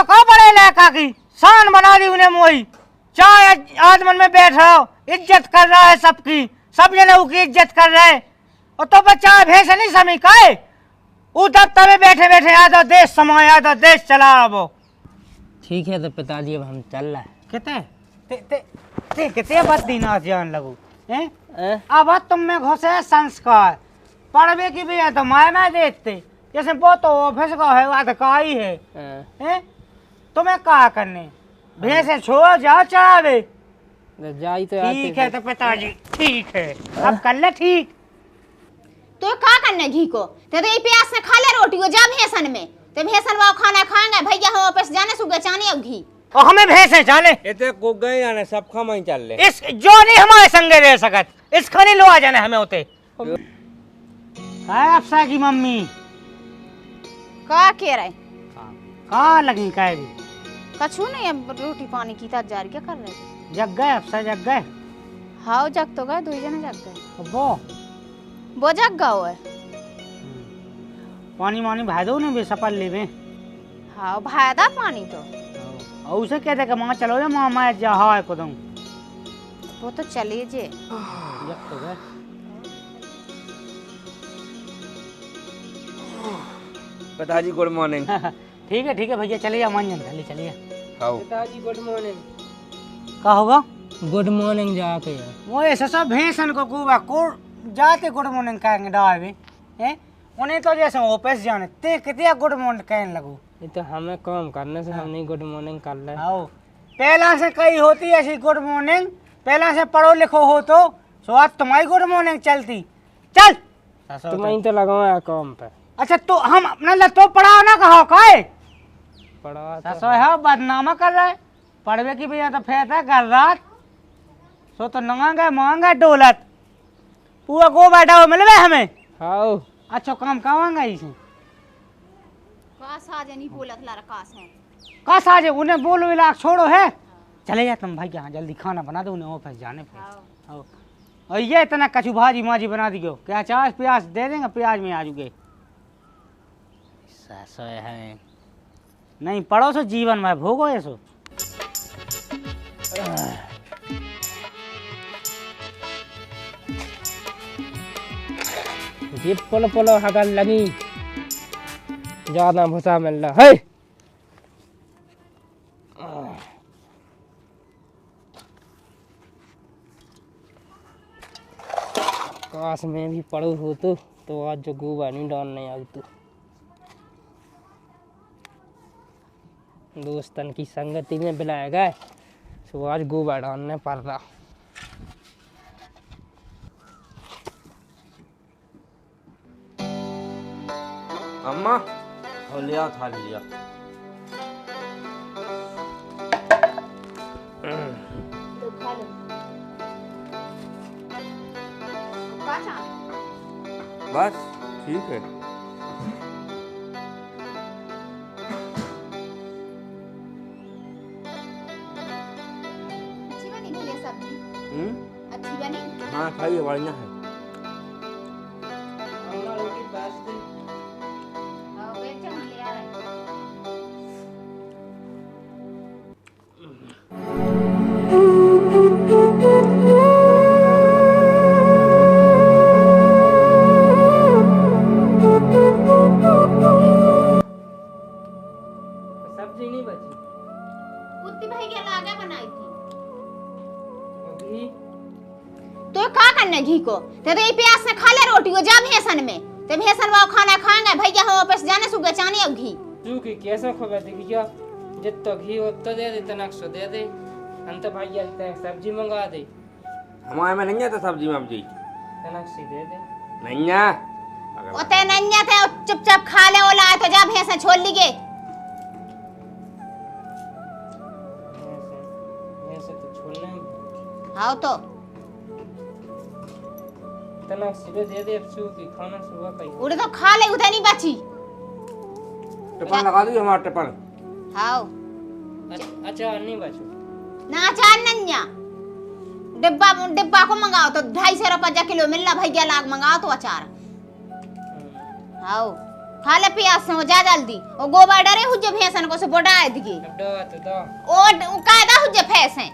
कहो बड़े लड़का की शान बना दी उन्हें मोही। चाहे आदमन में बैठ रहा हो, इज्जत कर रहा है सबकी, सब जने उसकी इज्जत कर रहे। और तो बच्चा भैंस नहीं समी का है, वो दफ्तर में बैठे बैठे आधा देश समाया आधा देश चला रहा वो। ठीक है तो पिताजी अब हम चल रहे हैं। कितने कितने बददीनाथ जान लगू हैं। अब तुम में घुसे संस्कार पढ़वे की भी है तो माय देते जैसे वो तो ऑफिस का है वह का ही है हैं। तुम्हें क्या करने भैंसे छोड़ जाओ चढ़ावे। जाई तो ठीक है तो पिताजी ठीक है अब कर ले ठीक। तो क्या करना घी को तो ये प्यास से खा ले रोटी को जा भैंसन में तो भैंसन वो खाना खाएंगे भैया हम वापस जाने सुबह चानी अब घी और हमें भैंसे चले इतने को गए जाने सब खम ही चल ले इस जो नहीं हमारे संगे रह सकत इस खनी लो आ जाने हमें होते काय अफसा की मम्मी का कह रहे कहाँ लगी काय भी कछु नहीं अब रोटी पानी की तात जारी क्या कर रहे थे जग गए अफसा जग गए। हाँ जग तो गए दो जने जग गए वो जग गए है पानी वानी भाई दो ने भी सपल ले में। हाँ भायदा पानी तो और उसे कहते कि माँ चलो माँ मैं जा हाँ को दूँ वो तो चलिए जे जग तो गए। पिताजी गुड मॉर्निंग। ठीक है भैया चलिए मंजन जल्दी चलिए। पिताजी गुड मॉर्निंग। क्या होगा गुड मॉर्निंग जाके वो ऐसा सब भैंसन को कुबा को जाते गुड मॉर्निंग कहेंगे डावे हैं उन्हें तो जैसे ऑफिस जाने ते कितने गुड मॉर्निंग कहने लगो। ये तो हमें काम करने से हम नहीं गुड मॉर्निंग कर रहे। आओ पहला से कई होती ऐसी गुड मॉर्निंग पहला से पढ़ो लिखो हो तो सो आज तुम्हारी गुड मॉर्निंग चलती चल तुम्हें तो लगाया काम पे। अच्छा तो हम अपना लतो पढ़ाओ ना कहो काय पढ़ा तो है बदनामा कर रहा है पढ़वे की भैया तो फेत है घर रात सो तो नंगा महंगा डोलत पूरा गो बैठा हो मिलवे हमें। हाँ अच्छा काम कावांगा इसे का साजे नहीं बोलत ला रकास है का साजे उन्हें बोलो इलाक छोड़ो है चले जा तुम भाई यहाँ जल्दी खाना बना दो उन्हें ऑफिस जाने पे। और ये इतना कछु भाजी माजी बना दियो क्या चाय प्याज दे देंगे प्याज में आ जुगे है नहीं पढ़ो सो जीवन में भोगो ऐसो। ये पोलो पोलो हगल लगी ज्यादा भूसा मिल रहा है। काश में भी पढ़ू हो तो आज जो गोबा नहीं डालने आ तू दोस्तन की संगति में बुलाया गया तो आज गोबा डालने पड़ रहा। अम्मा हो लिया था लिया बस ठीक है। अच्छी बनी थी ये सब्जी अच्छी बनी हाँ खाइए बढ़िया है। हाँ बैठ जा हम ले आ रहे हैं। सब्जी नहीं बची उतनी भाई के लागे बनाई थी अभी तो क्या करना घी को तो ये प्यास से खा ले रोटी को जा भैंसन में तो भैंसन वो खाना खाएंगे भैया हम वापस जाने सुबह चानी अब घी तू की कैसे खबर देखी क्या जितना घी हो तो दे दे तनक दे दे हम तो भैया सब्जी मंगा दे हमारे में नहीं आता सब्जी मब्जी तनक सी दे दे नहीं है ओते नन्या थे चुपचाप खा ले ओला तो जा भैंसा छोड़ लीगे ऐसे तो छोड़ना ही हाँ तो तनक सी दे दे सू की खाना सुबह का ही उड़े तो खा ले उधर नहीं बची टिफन लगा दी हमारा टिफन। हाँ अच्छा नहीं बचो ना चार नन्या डिब्बा डिब्बा को मंगाओ तो 250 रुपया किलो मिल रहा भैया लाग मंगाओ तो अचार हाँ खा ले प्यास से हो जा जल्दी ओ गोबर डरे हुजे भैंसन को से बोडाए दिगे अब दो तो दो ओ कायदा हुजे फैसे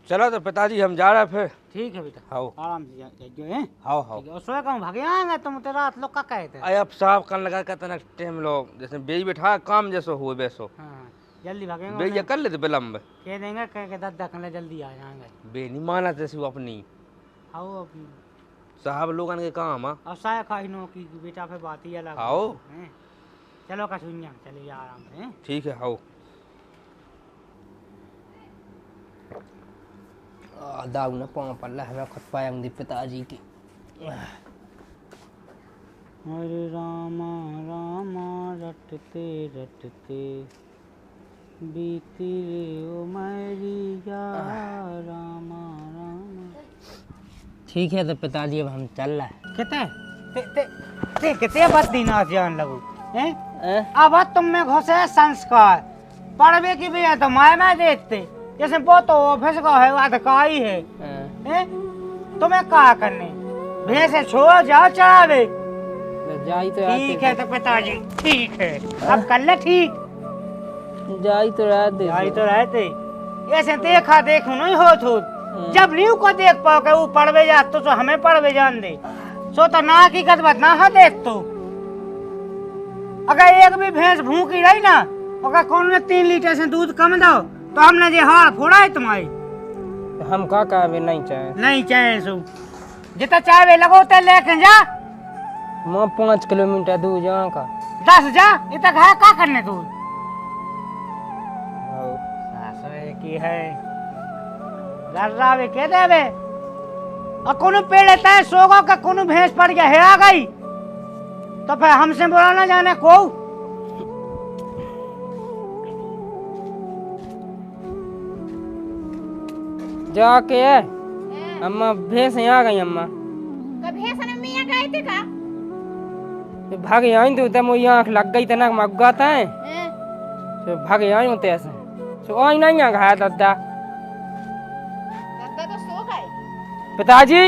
चलो तो पिताजी हम जा रहे हैं फिर। ठीक है बेटा, हाओ आराम से जाइए हैं। हाओ हाओ। ठीक है, और सोए कहूँ भागे आएंगे तुम तो रात लोग का कहते हैं। अरे अब साहब कल लगा के तना टाइम लोग जैसे बेई बैठा काम जैसो हुए वैसो हाँ, जल्दी भागेंगे। बेई कर लेते विलम्ब कह देंगे कह के दादा कल जल्दी आ जाएंगे। बे नहीं माना जैसे वो अपनी आओ अब साहब लोगन के काम है। अब साय खाइनो की बेटा फिर बात ही अलग आओ। है। चलो कसूनिया चलिए आराम से हैं। ठीक है हाओ। दाऊ ने पाँव पर लहरा खत पाएंगे पिताजी की। हरे रामा रामा रटते रटते बीती रे ओ मैरिया रामा रामा। ठीक है तो पिताजी अब हम चल रहे हैं। कितने ते ते ते कितने बात दीना जान लगू हैं। अब तुम में घुसे संस्कार पढ़वे की भी है तो माय देखते जैसे वो तो ऑफिस का है अधिकारी है हैं? तुम्हें क्या करने भैंसे छोड़ जाओ चढ़ावे। जाई तो ठीक है तो पिताजी ठीक है अब कर ले ठीक। जाई तो आई तो रहते ऐसे देखा देखो नहीं हो तो जब न्यू को देख पाओ के वो पढ़वे जा तो हमें पढ़वे जान दे सो तो ना की गदबत ना हा देख तो अगर एक भी भैंस भूखी रही ना अगर कौन ने 3 लीटर से दूध कम दो तो हमने जे हार फोड़ा है तुम्हारी। हम का कहबे नहीं चाहे नहीं चाहे सो जितना चाहे लगो तो लेके जा। मैं 5 किलोमीटर दूर जहाँ का 10 जा इतना है का करने तू की है गर्रावे के देवे और कोनो पेड़ लेता है सोगा का कोनो भैंस पड़ गया है आ गई तो फिर हमसे बोला ना जाने को। जाके अम्मा भैंस आ गई अम्मा कब भैंसन मियां गए थे का भाग आई तो तब वो आँख लग गई तना मगाता है तो भाग आई होते ऐसे तो आई नहीं आ गया दादा दादा तो सो गए। पिताजी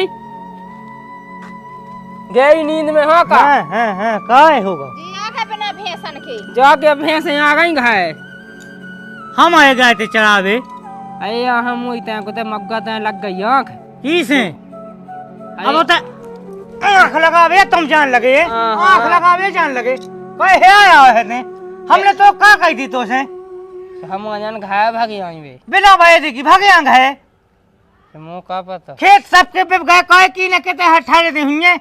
गई नींद में हाँ का हाँ काय होगा जी आ गए बिना भैंसन के जाके भैंस आ गई घाय हम आए गए थे चढ़ावे अरे हम वही तय को तो मगाता लग गई आँख किसे अब होता आँख लगावे तुम जान लगे आँख लगावे जान लगे कोई है आया है ने हमने तो का कही थी तो से हम जान घाय भागी आई वे बिना भाई देखी भागे आंग है मुँह का पता खेत सबके पे गए कहे की न कहते हठा देते हुए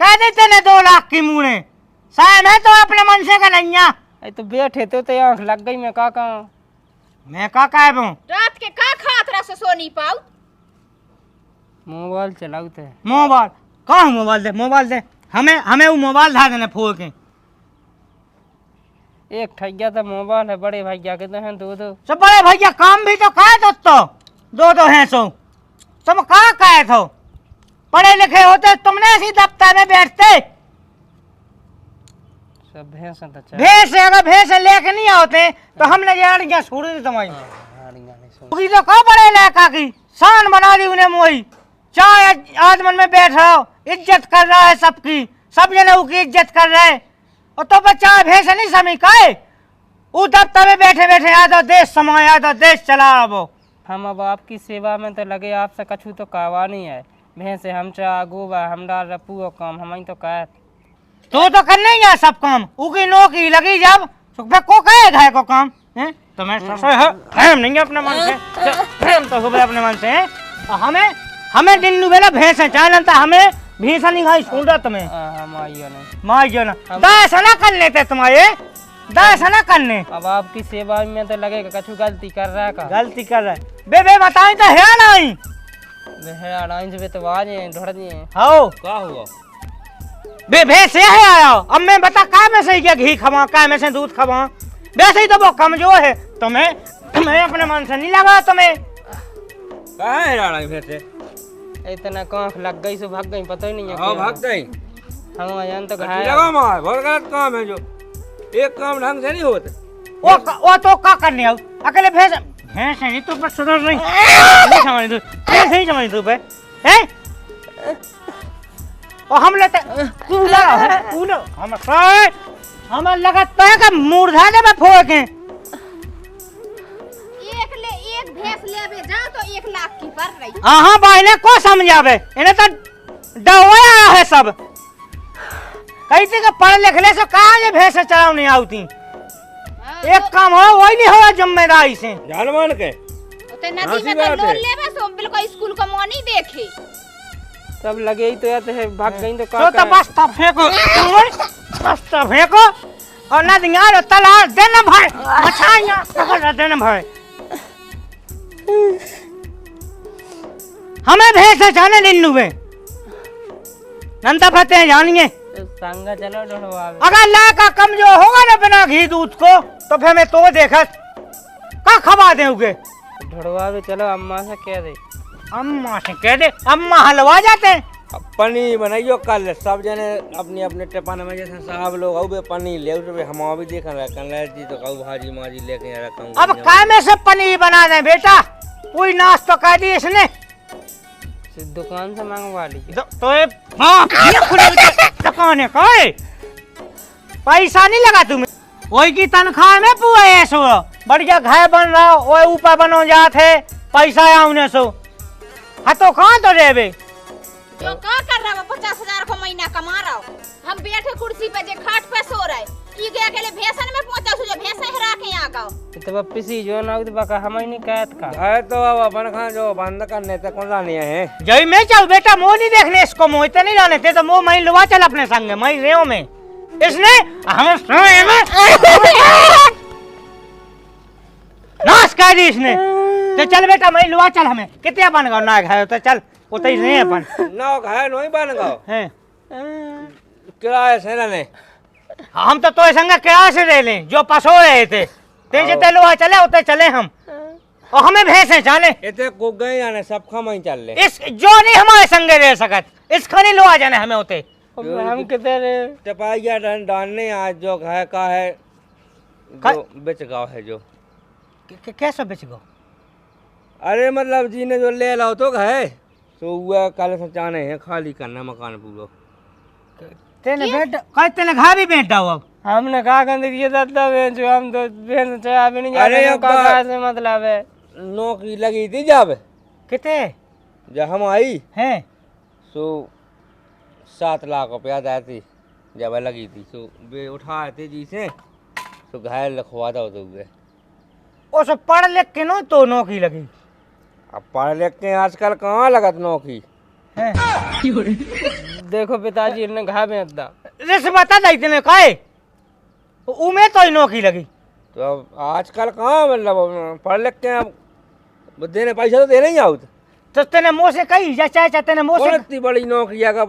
कह देते ने 2 लाख की मुड़े साहब है तो अपने मन से का नहीं तो बैठे तो आँख लग गई मैं का कहूँ मैं का कहबो रात के का खात रहा से सो नहीं पाऊ मोबाइल चलाऊ थे मोबाइल कहाँ मोबाइल दे हमें वो मोबाइल धा देने फोड़ के एक ठगिया तो मोबाइल है बड़े भैया के तो हैं 2 सब बड़े भैया काम भी तो कहे तो 2 हैं सो तुम कहाँ कहे थो पढ़े लिखे होते तुमने इसी दफ्तर में बैठते सब भैंस तो भैंस अगर भैंस लेके नहीं आते तो हमने यार छोड़ दी तुम्हारी तो कहाँ बड़े लड़का की शान बना दी उन्हें मोई चाहे आदमन में बैठ रहो इज्जत कर रहा है सबकी सब जने उसकी इज्जत कर रहे और तो बच्चा भैंस नहीं समी काहे वो दफ्तर में बैठे बैठे आधा देश समाया आधा देश चला वो हम अब आपकी सेवा में तो लगे आपसे कछु तो कहवा नहीं है भैंस हम चा गोबा हम डाल रपू काम हम तो कह तो करने ही है सब काम उकी नौकरी लगी जब तो को कहे घाय को काम है तो मैं हम नहीं अपने मन से हम तो सुबह अपने मन से हैं हमें दिन नुबेला भैंस है चाहे ना हमें भैंस नहीं खाई छोड़ तुम्हें हम आइयो नहीं मार ना दास ना कर लेते तुम्हारे दास ना करने अब आपकी सेवा में तो लगेगा कछु गलती कर रहा है का गलती कर रहा है बे बताई तो है नहीं वे तो आज ढोड़ दिए हाओ क्या हुआ बे भैंस है आया अब मैं बता का में से घी खवा का में से दूध खवा वैसे ही तो वो कमजोर है तुम्हें अपने मन से नहीं लगा तुम्हें कहाँ है राणा फिर से इतना कांख लग गई सो भाग गई पता ही नहीं है हाँ भाग गई हम जान तो लगा मार बहुत गलत काम है जो एक काम ढंग से नहीं होता वो तो का करने आओ अकेले भैंस भैंस है नहीं तू पर सुधर नहीं समझ तू नहीं समझ तू पे हैं और हम लेते कूलर हम लगातार का मूर्धाने में फोड़े एक भैंस लेवे जाओ तो 1 लाख की पड़ रही। हाँ बहने को समझावे इन्हें तो डवाया है सब कहते कि पढ़ लिखले से कहाँ ये भैंस चलाव नहीं आती एक काम हो वही नहीं हो जिम्मेदारी से जान मान के तो नदी में तो लोन लेवे सो बिल्कुल स्कूल का मुंह नहीं देखे सब लगे ही तो याते है भाग गई तो तो बस तब फेंको बस तब फेंको और नदियाँ रो तालाब देना भाई मछलियाँ पकड़ देना भाई हमें भैंस जाने लिन्नू में नंदा फतेह जानिए संगा चलो ढड़वावे अगर ला का कम जो होगा ना बिना घी दूध को तो फिर मैं तो देखत का खबा देओगे ढड़वावे चलो अम्मा से कह दे अम्मा से कह दे अम्मा हलवा जाते हैं पनीर बनाइयो कल सब जने अपनी अपने टिपाने में जैसे साहब लोग आउ पनीर ले उसे हम भी देखा रहा जी तो कहू भाजी माजी लेके रखा अब काय में से पनीर बना दे बेटा कोई नाश तो कर दी इसने दुकान से मंगवा लीजिए तो ये खुले दुकान है काय पैसा नहीं लगा तुम्हें वही की तनख्वाह में पूरा ऐसो बढ़िया घर बन रहा वो ऊपर बनो जाते पैसा आउने सो हाँ तो कहाँ तो रेबे जो का कर रहा है 50,000 को महीना कमा रहा हो हम बैठे कुर्सी पे जे खाट पे सो रहे ई गया अकेले भैंसन में पहुंचा सो जो भैंस हरा के यहां का तो पिसी जो ना उद बका हम ही नहीं कहत का है तो अब अपन खान जो बंद करने तक कौन लानी है जय मैं चल बेटा मोह नहीं देखने इसको मोह इतने नहीं लाने थे तो मोह मैं लुआ चल अपने संग मैं रेव में इसने हम सोए में नाश कर दी इसने तो चल बेटा मैं लुआ चल हमें कितने बन गए ना घाय तो चल उतै नहीं अपन ना घाय नहीं बन गो हैं किराए से ना ने हम तो संग किराए से ले लें जो पसो रहे थे ते जितने लुआ चले उतने चले हम और हमें भैंसे जाने इतने को गए जाने सब खम ही चल ले इस जो नहीं हमारे संगे रह सकत इसका नहीं लुआ जाने हमें उतने हम कितने रे टपाइया डालने आज जो घाय का है जो बेच गाँव है जो कैसे बेच गो अरे मतलब जी ने जो ले लाओ तो घाय तो वह कल से चाहने हैं खाली करना मकान पूरा तेने बेटा कई तेने घा भी बेटा हो अब हमने कहा गंद ये दादा बेन जो हम तो बेन चाय भी नहीं अरे जाने अब्बा, का से मतलब है नौकरी लगी थी जब कितने जब हम आई हैं सो 7 लाख रुपया देती जब लगी थी सो वे उठाए थे जी से तो घायल लिखवा दो तो हुए वो सब पढ़ लिख के नो तो नौकरी लगी अब पढ़ लिख के आजकल कहाँ लगत नौकरी हैं देखो पिताजी ने घा बेच दा जैसे बता दी तेने काहे उमे तो ही नौकरी लगी तो अब आजकल कहाँ मतलब पढ़ लिख के अब देने पैसा तो देने ही आउत तो तेने मुँह से कही या चाहे तेने मुँह कौन से इतनी बड़ी नौकरी का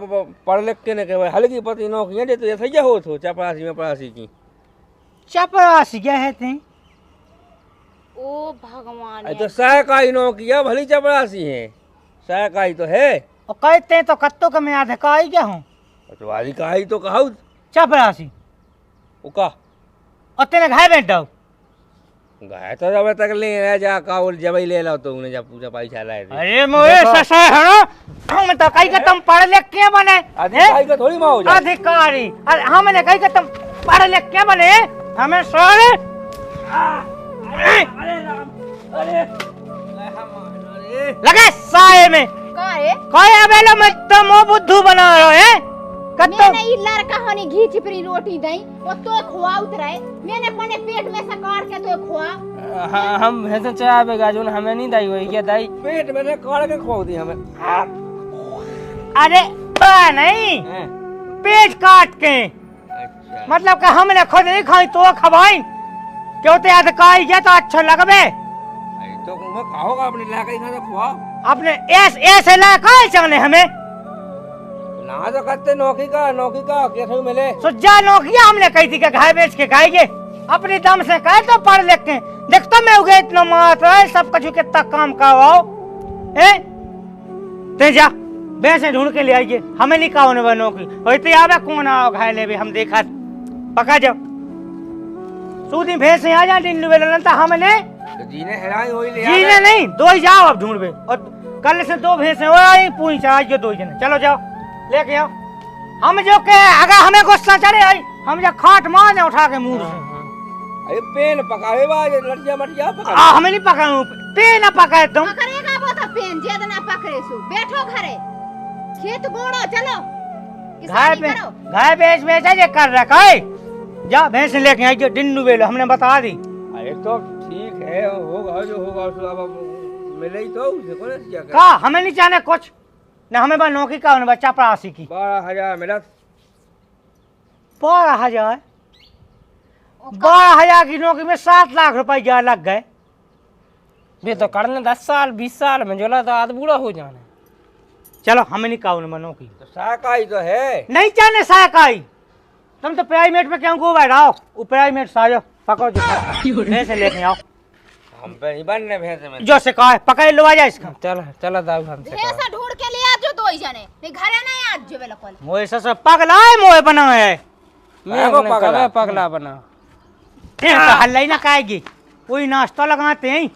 पढ़ लिख के ने कहे हल्की पति नौकरी है तो ये सही हो तो चपरासी में पड़ासी की चपरासी क्या है थे ओ भगवान अरे तो सहकारी नौकरी है भली चपरासी है सहकारी तो है और कहते हैं तो कत्तो का मैं आधे का ही क्या हूँ तो वाली का ही तो कहा चपरासी उका और तेने घाय बैठा गाय तो जब तक ले रहा जा काउल जब ही ले लो तो उन्हें जब पूजा पैसा लाए थे अरे मोए ससा है ना हम तो कहीं का तुम पढ़ लिख के बने अधिकारी का थोड़ी माँ हो जाए अधिकारी अरे हमने कहीं का तुम पढ़ लिख के बने हमें सारे लगे साए में का रे कोई अबेलो में तुम वो बुद्धू बना रहे हैं कत्तो मैंने ई लड़का होनी घी चिपरी रोटी दई वो तो खुआ उतराए मैंने अपने पेट में से काट के तो खुआ हम भैंस चाय बेगा जो हमें नहीं दाई हुई क्या दाई पेट में काट के खो दी हमें अरे नहीं पेट काट के अच्छा मतलब कि हमने खुद नहीं खाई तो खवाई क्यों ते अधिकारी गया तो अच्छा लगबे तो मैं खाओगा अपने लाके ही खा खुआ अपने ऐसे ला कहाँ चाहने हमें ना तो करते नौकरी का कैसे मिले सुजा नौकरियां हमने कही थी कि घाय बेच के खाएंगे अपने दम से कहे तो पढ़ लिख के देखता मैं उगे इतना मात है सब कुछ कितना काम करवाओ ते जा भैंसे ढूंढ के ले आइए हमें नहीं कहा होने नौकरी होती आवे कौन आओ घाय ले हम देखा पका जाओ सूदी भैंसे आ जा दिन हमने तो जीने हैरान हो ही ले जी ने नहीं, दो ही जाओ अब ढूंढ बे। और कल से 2 भैंसे हो आई पूछ आज के 2 जने। चलो जाओ लेके आओ। हम जो के अगर हमें गुस्सा चढ़े आई हम जो खाट मार दे उठा के मुंह से। अरे पेन पकावे बाज लड़िया मटिया पका। हमें नहीं पकाऊं पे ना पकाए तुम। पकड़ेगा वो तो पेन ज्यादा ना पकड़े सु। बैठो घरे खेत गोड़ो चलो घाय बेच जे कर रखा है। जा भैंस लेके आई जो डिन्नू बेलो हमने बता दी। अरे तो ठीक है होगा जो होगा सो अब मिले ही तो उसे कौन क्या कर। का हमें नहीं चाहने कुछ ना हमें बस नौकरी का बच्चा पड़ासी की 12,000 मिला। 12,000 12,000 की नौकरी में 7 लाख रुपए जा लग गए। वे तो करने 10 साल 20 साल में जोला तो आध बूढ़ा हो जाना। चलो हमें नहीं काउन में नौकरी तो साकाई तो है नहीं चाहने सहायकाई। तुम तो प्राइवेट में क्यों को बैठाओ वो प्राइवेट साजो पकड़ो जो भैंस लेके आओ। हम पे नहीं बनने भैंस में जो से कहा है पकड़ लो आ जा इसका। चल चल दाऊ हमसे भैंसा ढूंढ के ले आ जो 2 ही जने नहीं घरे नहीं आज जो बिल्कुल मोए से पगला है मोए बना है। मैं को को पगला। पगला बना। फिर तो हल्ला ही ना खाएगी कोई नाश्ता लगाते हैं।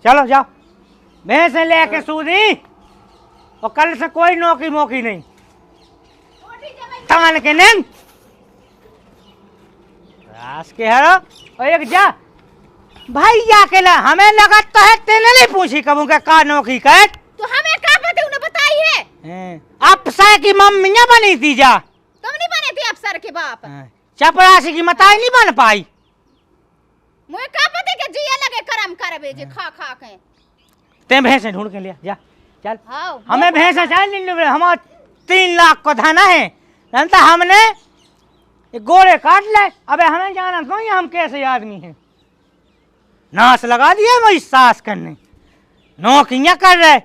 चलो जाओ भैंस लेके सूदी और कल से कोई नौकरी मोकी नहीं तान के नहीं रास के हरो और एक जा भाई जाके ला हमें लगता है तेने नहीं पूछी कबू के का नौकरी कर। तो हमें क्या पता उन्हें बताई है। अफसर की मम्मियां बनी थी जा तुम नहीं बने थे अफसर के बाप। चपरासी की मताई नहीं बन पाई। मुझे क्या पता कि जिया लगे करम करबे जे खा खा के। ते भैंसे ढूंढ के लिया जा चल। हाँ हमें भैंसा चाहिए हमारा 3 लाख को धाना है जानता हमने ये गोरे काट ले। अबे हमें जाना तो हम कैसे आदमी हैं नाश लगा दिया मैं सास करने नौकरियां कर रहे